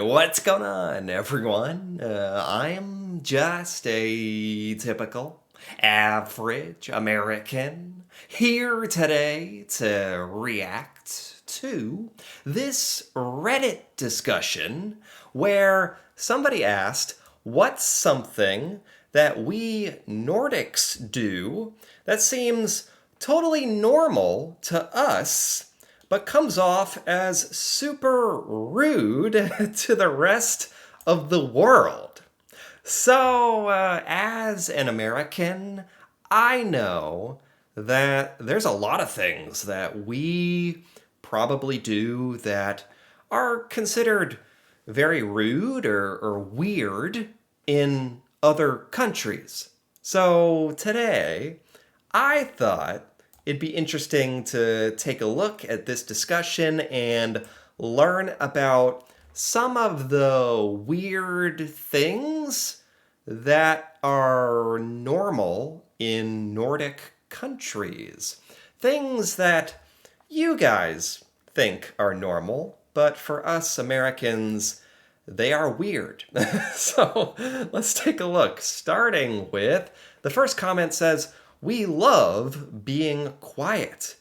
What's going on, everyone? I'm just a typical, average American here today to react to this Reddit discussion where somebody asked, what's something that we Nordics do that seems totally normal to us but comes off as super rude to the rest of the world? So, as an American, I know that there's a lot of things that we probably do that are considered very rude or weird in other countries. So, today, I thought it'd be interesting to take a look at this discussion and learn about some of the weird things that are normal in Nordic countries. Things that you guys think are normal, but for us Americans, they are weird. So let's take a look. Starting with the first comment says, we love being quiet.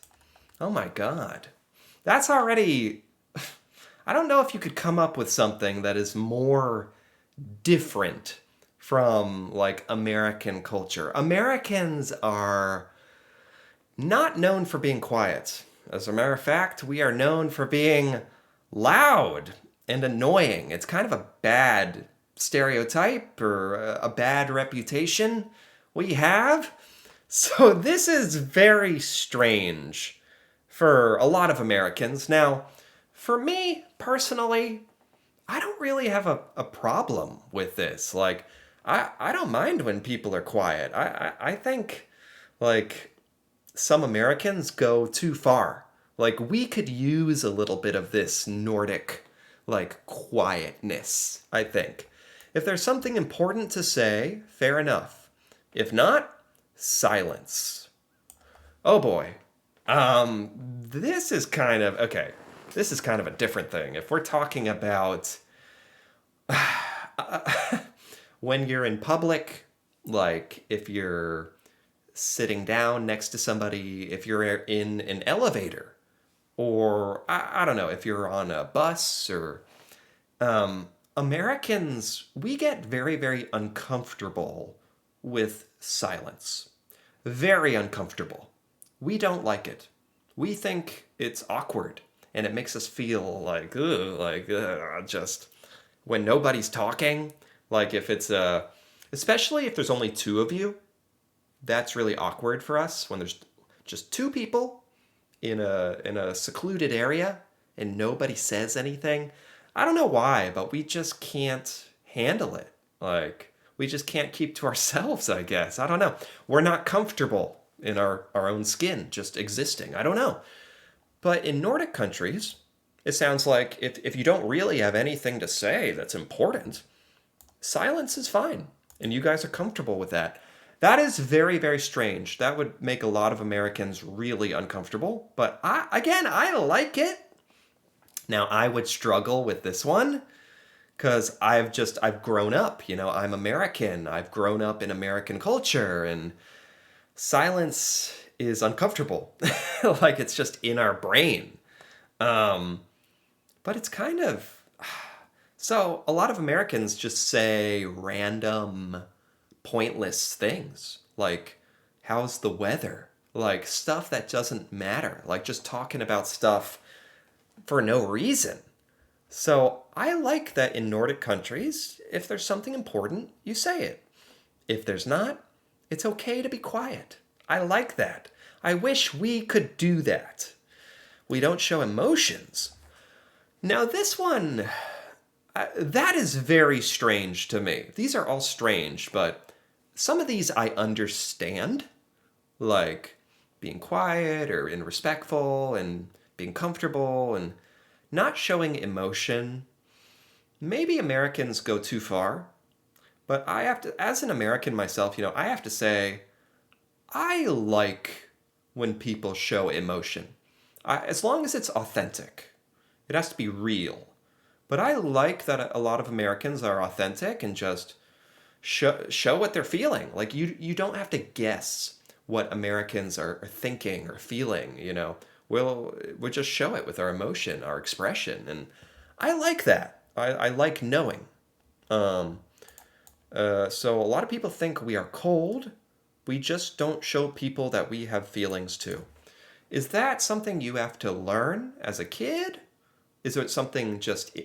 Oh my God. That's already. I don't know if you could come up with something that is more different from like American culture. Americans are not known for being quiet. As a matter of fact, we are known for being loud and annoying. It's kind of a bad stereotype or a bad reputation we have. So this is very strange for a lot of Americans. Now, for me personally, I don't really have a problem with this. Like, I don't mind when people are quiet. I think, like, some Americans go too far. Like, we could use a little bit of this Nordic, like, quietness, I think. If there's something important to say, fair enough. If not, silence. Oh boy. This is kind of, okay, this is kind of a different thing. If we're talking about when you're in public, like if you're sitting down next to somebody, if you're in an elevator, or I don't know, if you're on a bus or Americans, we get very, very uncomfortable with silence. Very uncomfortable. We don't like it. We think it's awkward and it makes us feel like, ugh, just when nobody's talking, like if it's especially if there's only two of you, that's really awkward for us when there's just two people in a secluded area and nobody says anything. I don't know why, but we just can't handle it. Like we just can't keep to ourselves, I guess. I don't know. We're not comfortable in our own skin just existing. I don't know. But in Nordic countries, it sounds like if you don't really have anything to say that's important, silence is fine. And you guys are comfortable with that. That is very, very strange. That would make a lot of Americans really uncomfortable. But I like it. Now, I would struggle with this one because I've grown up. I'm American. I've grown up in American culture, and silence is uncomfortable. Like it's just in our brain. Um, but it's kind of. So a lot of Americans just say random, pointless things like, how's the weather? Like stuff that doesn't matter. Like just talking about stuff for no reason. So I like that in Nordic countries, if there's something important, you say it. If there's not, it's okay to be quiet. I like that. I wish we could do that. We don't show emotions. Now, this one, that is very strange to me. These are all strange, but some of these I understand, like being quiet or in respectful and being comfortable and not showing emotion. Maybe Americans go too far, but I have to, as an American myself, I have to say, I like when people show emotion. As long as it's authentic, it has to be real. But I like that a lot of Americans are authentic and just show what they're feeling. Like you don't have to guess what Americans are thinking or feeling, you know. We'll just show it with our emotion, our expression, and I like that. I like knowing. Um, so a lot of people think we are cold. We just don't show people that we have feelings too. Is that something you have to learn as a kid? Is it something just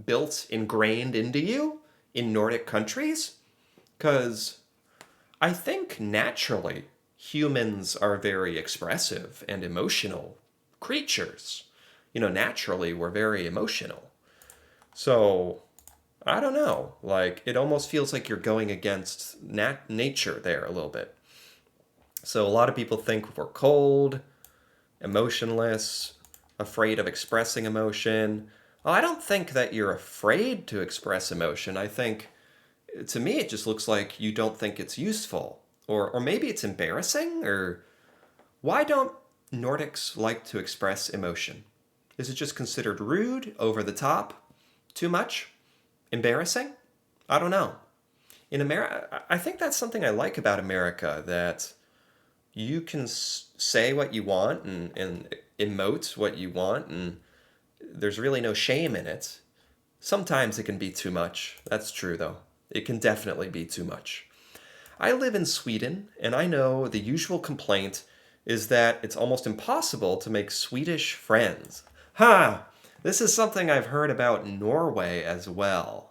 built, ingrained into you in Nordic countries? Because I think naturally humans are very expressive and emotional creatures. You know, naturally we're very emotional. So I don't know. Like, it almost feels like you're going against nature there a little bit. So, a lot of people think we're cold, emotionless, afraid of expressing emotion. Well, I don't think that you're afraid to express emotion. I think, to me, it just looks like you don't think it's useful. Or maybe it's embarrassing? Or why don't Nordics like to express emotion? Is it just considered rude, over the top, too much? Embarrassing? I don't know. In America, I think that's something I like about America, that you can say what you want and emote what you want, and there's really no shame in it. Sometimes it can be too much. That's true, though. It can definitely be too much. I live in Sweden, and I know the usual complaint is that it's almost impossible to make Swedish friends. Ha! This is something I've heard about Norway as well.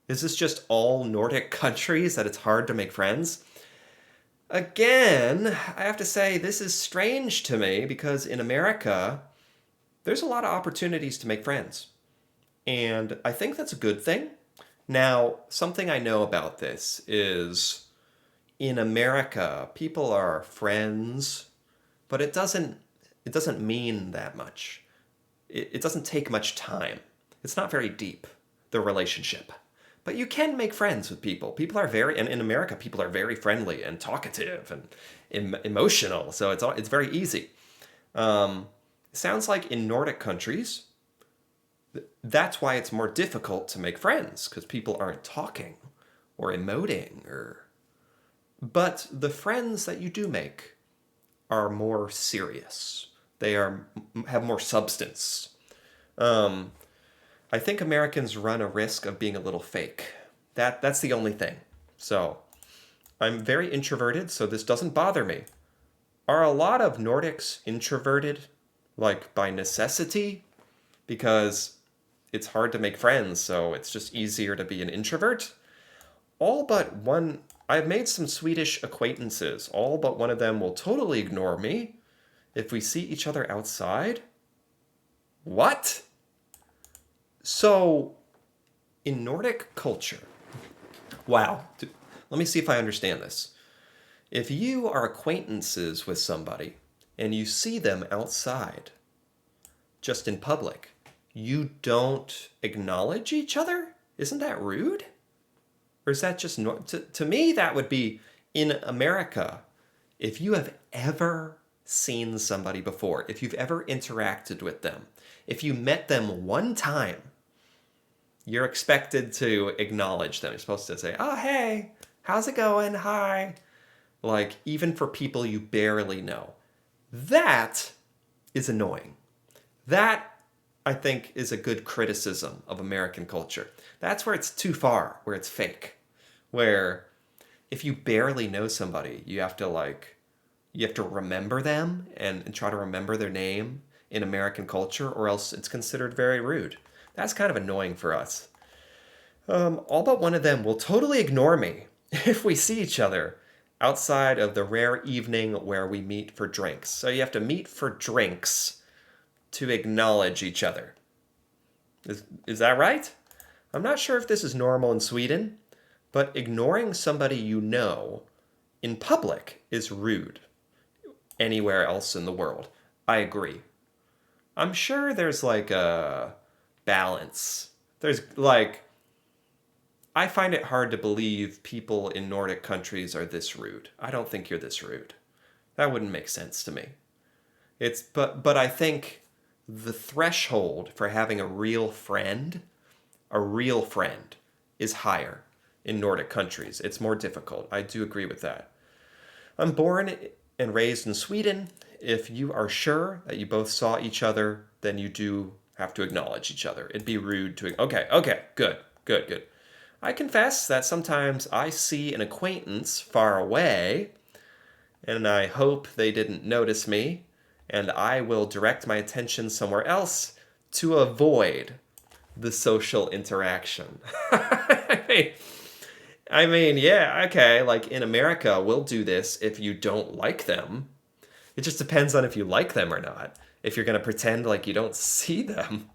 Is this just all Nordic countries that it's hard to make friends? Again, I have to say this is strange to me because in America, there's a lot of opportunities to make friends. And I think that's a good thing. Now, something I know about this is in America, people are friends, but it doesn't mean that much. It doesn't take much time. It's not very deep, the relationship. But you can make friends with people. People are very, and in America, people are very friendly and talkative and emotional. So it's very easy. It sounds like in Nordic countries, that's why it's more difficult to make friends because people aren't talking or emoting or. But the friends that you do make are more serious. They have more substance. Um, I think Americans run a risk of being a little fake. That's the only thing. So I'm very introverted, so this doesn't bother me. Are a lot of Nordics introverted, like by necessity? Because it's hard to make friends, so it's just easier to be an introvert? All but one, I've made some Swedish acquaintances. All but one of them will totally ignore me if we see each other outside. What? So, in Nordic culture, wow, let me see if I understand this. If you are acquaintances with somebody and you see them outside, just in public, you don't acknowledge each other? Isn't that rude? Or is that just to me that would be in America. If you have ever seen somebody before, if you've ever interacted with them, if you met them one time, you're expected to acknowledge them. You're supposed to say, "Oh, hey, how's it going? Hi." Like even for people you barely know. That is annoying. That I think is a good criticism of American culture. That's where it's too far, where it's fake. Where if you barely know somebody, you have to remember them and try to remember their name in American culture, or else it's considered very rude. That's kind of annoying for us. All but one of them will totally ignore me if we see each other outside of the rare evening where we meet for drinks. So you have to meet for drinks to acknowledge each other. Is that right? I'm not sure if this is normal in Sweden, but ignoring somebody you know in public is rude anywhere else in the world. I agree. I'm sure there's like a balance. There's like, I find it hard to believe people in Nordic countries are this rude. I don't think you're this rude. That wouldn't make sense to me. But I think the threshold for having a real friend a real friend is higher in Nordic countries. It's more difficult. I do agree with that. I'm born and raised in Sweden. If you are sure that you both saw each other, then you do have to acknowledge each other. It'd be rude to. Okay, okay, good, good, good. I confess that sometimes I see an acquaintance far away, and I hope they didn't notice me, and I will direct my attention somewhere else to avoid the social interaction. I mean, yeah, okay, like in America, we'll do this if you don't like them. It just depends on if you like them or not. If you're going to pretend like you don't see them.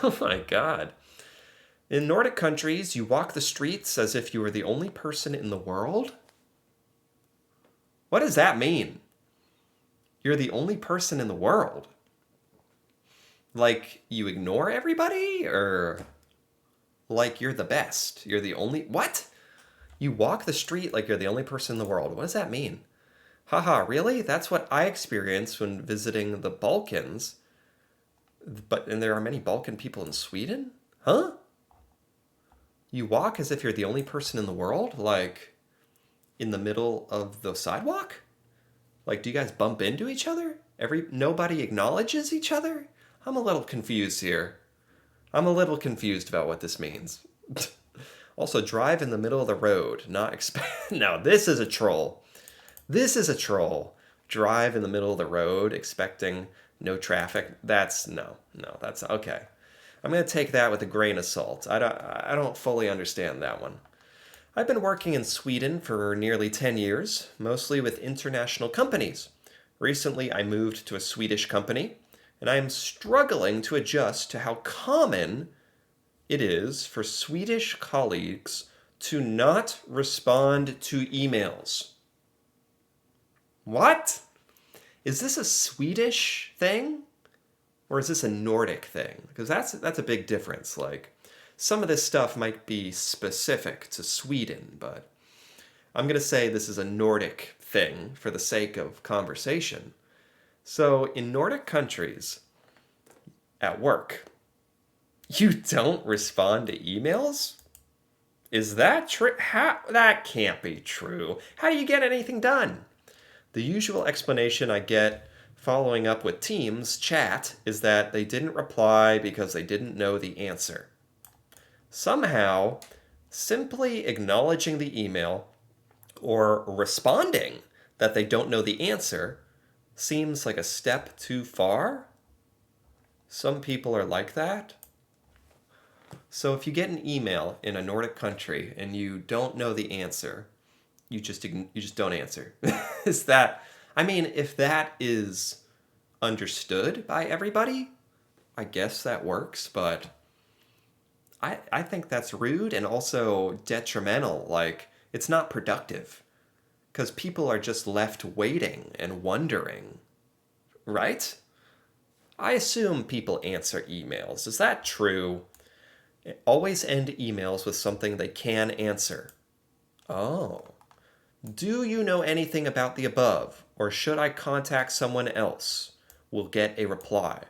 Oh my God. In Nordic countries, you walk the streets as if you were the only person in the world? What does that mean? You're the only person in the world? Like you ignore everybody? Or like you're the best? You're the only. What? You walk the street like you're the only person in the world. What does that mean? Haha, really? That's what I experienced when visiting the Balkans. And there are many Balkan people in Sweden? Huh? You walk as if you're the only person in the world? Like in the middle of the sidewalk? Like, do you guys bump into each other? Nobody acknowledges each other? I'm a little confused here. I'm a little confused about what this means. Also, drive in the middle of the road, not expect. No, this is a troll. This is a troll. Drive in the middle of the road, expecting no traffic. That's that's okay. I'm gonna take that with a grain of salt. I don't fully understand that one. I've been working in Sweden for nearly 10 years, mostly with international companies. Recently, I moved to a Swedish company, and I am struggling to adjust to how common it is for Swedish colleagues to not respond to emails. What? Is this a Swedish thing? Or is this a Nordic thing? Because that's a big difference. Like, some of this stuff might be specific to Sweden, but I'm going to say this is a Nordic thing for the sake of conversation. So, in Nordic countries, at work, you don't respond to emails? Is that true? That can't be true. How do you get anything done? The usual explanation I get following up with Teams chat is that they didn't reply because they didn't know the answer. Somehow, simply acknowledging the email or responding that they don't know the answer seems like a step too far. Some people are like that. So if you get an email in a Nordic country and you don't know the answer, you just don't answer. Is that, I mean, if that is understood by everybody, I guess that works, but I think that's rude and also detrimental. Like, it's not productive because people are just left waiting and wondering, right? I assume people answer emails. Is that true? Always end emails with something they can answer. Oh. Do you know anything about the above? Or should I contact someone else? Will get a reply.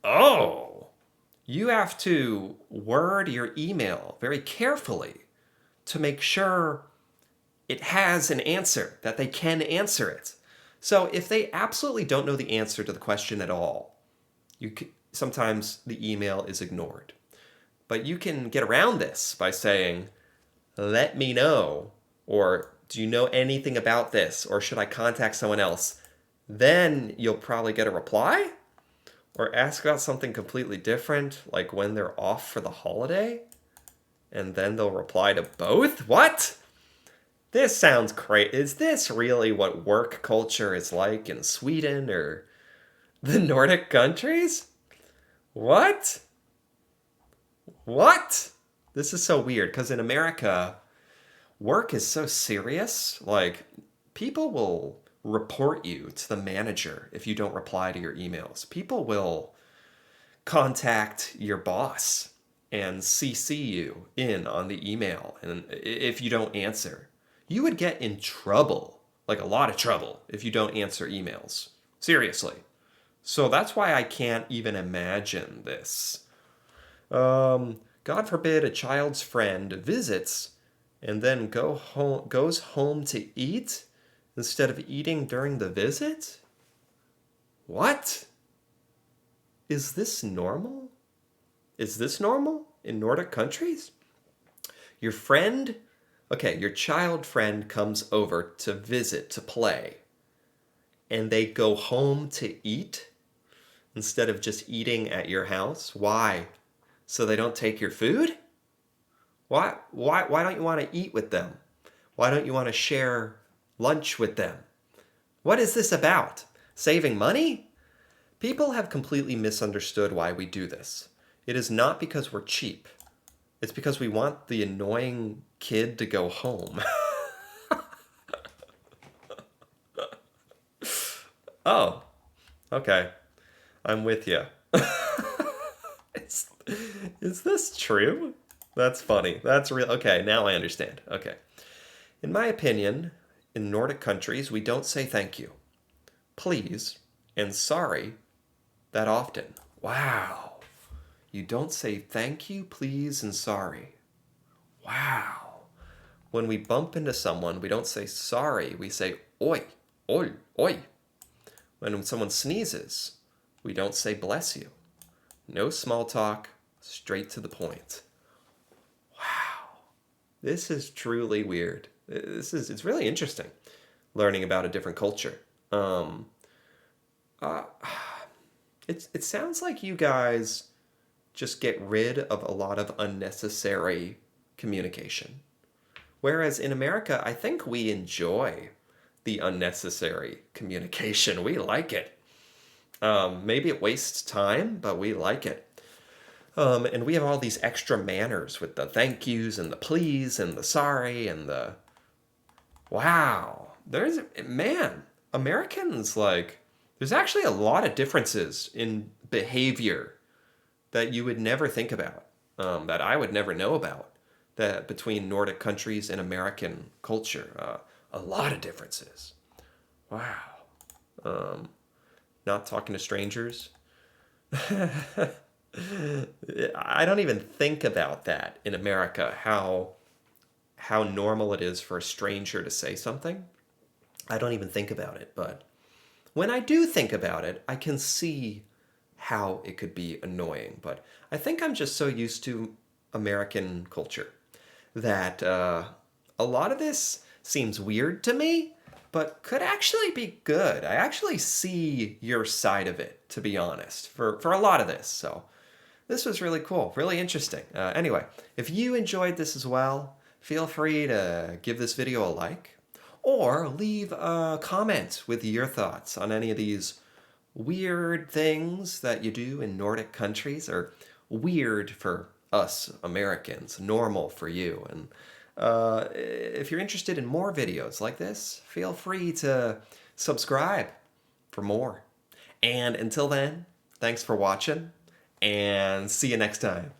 Oh. You have to word your email very carefully to make sure it has an answer, that they can answer it. So if they absolutely don't know the answer to the question at all, sometimes the email is ignored. But you can get around this by saying, let me know, or do you know anything about this, or should I contact someone else? Then you'll probably get a reply, or ask about something completely different, like when they're off for the holiday, and then they'll reply to both? What? This sounds crazy. Is this really what work culture is like in Sweden or the Nordic countries? What? What? This is so weird, because in America, work is so serious. Like, people will report you to the manager if you don't reply to your emails. People will contact your boss and CC you in on the email, and if you don't answer. You would get in trouble, like a lot of trouble, if you don't answer emails. Seriously. So that's why I can't even imagine this. God forbid a child's friend visits and then goes home to eat instead of eating during the visit? What? Is this normal? Is this normal in Nordic countries? Your friend, okay, your child friend comes over to visit, to play, and they go home to eat instead of just eating at your house? Why? So they don't take your food? Why don't you want to eat with them? Why don't you want to share lunch with them? What is this about? Saving money? People have completely misunderstood why we do this. It is not because we're cheap. It's because we want the annoying kid to go home. Oh, okay. I'm with you. is, is this true? That's funny. That's real. Okay, now I understand. Okay. In my opinion, in Nordic countries, we don't say thank you, please, and sorry that often. Wow. You don't say thank you, please, and sorry. Wow. When we bump into someone, we don't say sorry. We say oi, oi, oi. When someone sneezes, we don't say bless you. No small talk, straight to the point. Wow. This is truly weird. It's really interesting learning about a different culture. Uh, it sounds like you guys just get rid of a lot of unnecessary communication. Whereas in America, I think we enjoy the unnecessary communication. We like it. Maybe it wastes time, but we like it. And we have all these extra manners with the thank yous and the please and the sorry and the wow. Man, Americans, like, there's actually a lot of differences in behavior that you would never think about, that I would never know about, that between Nordic countries and American culture. A lot of differences. Wow. Not talking to strangers. I don't even think about that in America, how normal it is for a stranger to say something. I don't even think about it, but when I do think about it, I can see how it could be annoying. But I think I'm just so used to American culture that a lot of this seems weird to me, but could actually be good. I actually see your side of it, to be honest, for a lot of this. So this was really cool, really interesting. Anyway, if you enjoyed this as well, feel free to give this video a like or leave a comment with your thoughts on any of these weird things that you do in Nordic countries, or weird for us Americans, normal for you. And if you're interested in more videos like this, feel free to subscribe for more. And until then, thanks for watching, and see you next time.